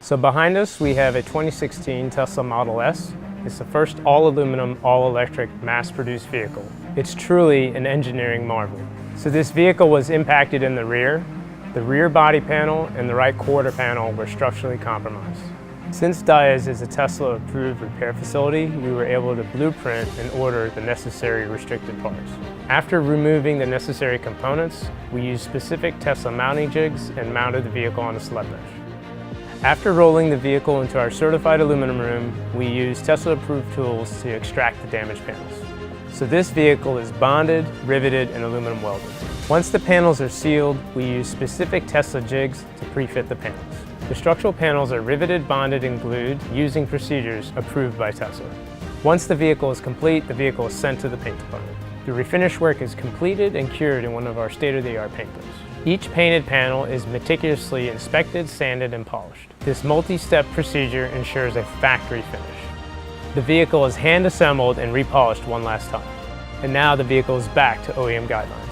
So behind us we have a 2016 Tesla Model S. It's the first all-aluminum, all-electric, mass-produced vehicle. It's truly an engineering marvel. So this vehicle was impacted in the rear. The rear body panel and the right quarter panel were structurally compromised. Since Daya's is a Tesla-approved repair facility, we were able to blueprint and order the necessary restricted parts. After removing the necessary components, we used specific Tesla mounting jigs and mounted the vehicle on a sled mesh. After rolling the vehicle into our certified aluminum room, we used Tesla-approved tools to extract the damaged panels. So this vehicle is bonded, riveted, and aluminum welded. Once the panels are sealed, we use specific Tesla jigs to pre-fit the panels. The structural panels are riveted, bonded, and glued using procedures approved by Tesla. Once the vehicle is complete, the vehicle is sent to the paint department. The refinish work is completed and cured in one of our state-of-the-art painters. Each painted panel is meticulously inspected, sanded, and polished. This multi-step procedure ensures a factory finish. The vehicle is hand-assembled and repolished one last time. And now the vehicle is back to OEM guidelines.